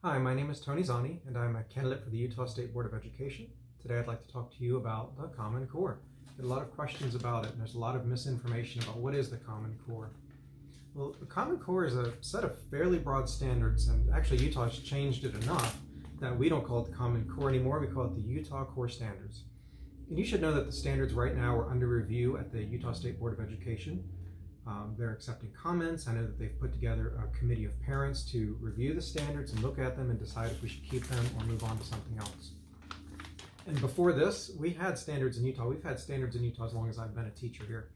Hi, my name is Tony Zani, and I'm a candidate for the Utah State Board of Education. Today I'd like to talk to you about the Common Core. I get a lot of questions about it, and there's a lot of misinformation about what is the Common Core. Well, the Common Core is a set of fairly broad standards, and actually Utah has changed it enough that we don't call it the Common Core anymore, we call it the Utah Core Standards. And you should know that the standards right now are under review at the Utah State Board of Education. They're accepting comments. I know that they've put together a committee of parents to review the standards and look at them and decide if we should keep them or move on to something else. And before this, we had standards in Utah. We've had standards in Utah as long as I've been a teacher here.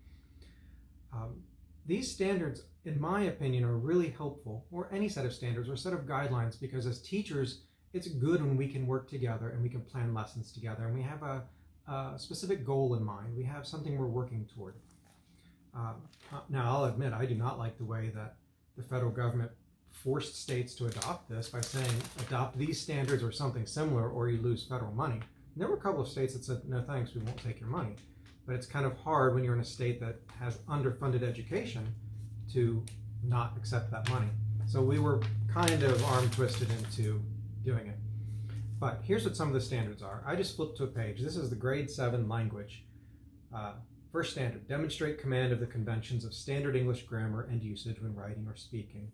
These standards, in my opinion, are really helpful, or any set of standards or set of guidelines, because as teachers, it's good when we can work together and we can plan lessons together and we have a specific goal in mind. We have something we're working toward. Now, I'll admit, I do not like the way that the federal government forced states to adopt this by saying, adopt these standards or something similar or you lose federal money. And there were a couple of states that said, no thanks, we won't take your money. But it's kind of hard when you're in a state that has underfunded education to not accept that money. So we were kind of arm twisted into doing it. But here's what some of the standards are. I just flipped to a page. This is the grade 7 language. First standard, demonstrate command of the conventions of standard English grammar and usage when writing or speaking.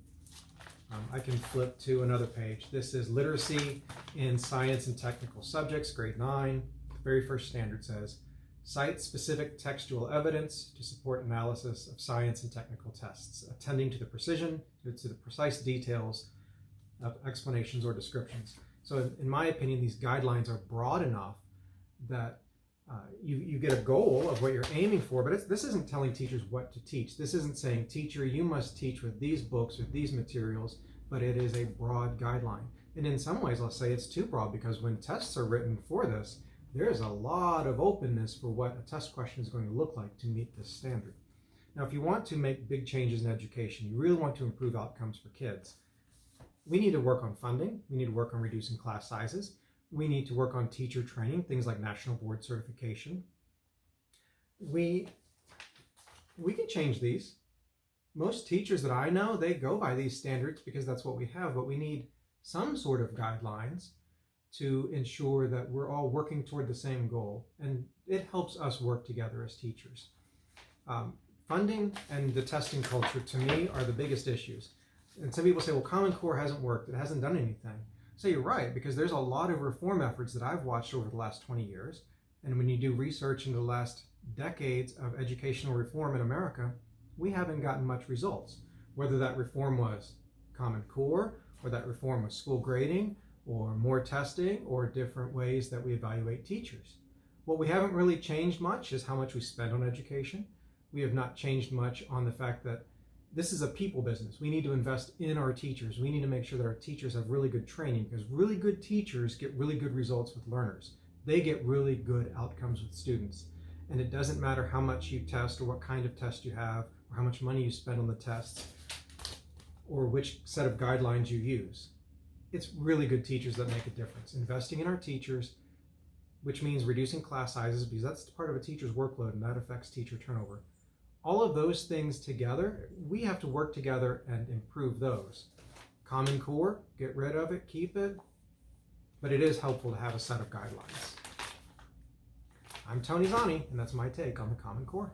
I can flip to another page. This is literacy in science and technical subjects, grade 9. The very first standard says, cite specific textual evidence to support analysis of science and technical tests, attending to the precision, to the precise details of explanations or descriptions. So in my opinion, these guidelines are broad enough that you get a goal of what you're aiming for, but this isn't telling teachers what to teach. This isn't saying, teacher, you must teach with these books or these materials, but it is a broad guideline. And in some ways, I'll say it's too broad, because when tests are written for this, there's a lot of openness for what a test question is going to look like to meet this standard. Now, if you want to make big changes in education, you really want to improve outcomes for kids, we need to work on funding, we need to work on reducing class sizes, we need to work on teacher training, things like national board certification. We can change these. Most teachers that I know, they go by these standards because that's what we have, but we need some sort of guidelines to ensure that we're all working toward the same goal, and it helps us work together as teachers. Funding and the testing culture, to me, are the biggest issues. And some people say, well, Common Core hasn't worked, it hasn't done anything. So you're right, because there's a lot of reform efforts that I've watched over the last 20 years. And when you do research into the last decades of educational reform in America, we haven't gotten much results. Whether that reform was Common Core, or that reform was school grading, or more testing, or different ways that we evaluate teachers. What we haven't really changed much is how much we spend on education. We have not changed much on the fact that this is a people business. We need to invest in our teachers. We need to make sure that our teachers have really good training, because really good teachers get really good results with learners. They get really good outcomes with students. And it doesn't matter how much you test or what kind of test you have or how much money you spend on the tests or which set of guidelines you use. It's really good teachers that make a difference. Investing in our teachers, which means reducing class sizes, because that's part of a teacher's workload and that affects teacher turnover. All of those things together, we have to work together and improve those. Common Core, get rid of it, keep it, but it is helpful to have a set of guidelines. I'm Tony Zani, and that's my take on the Common Core.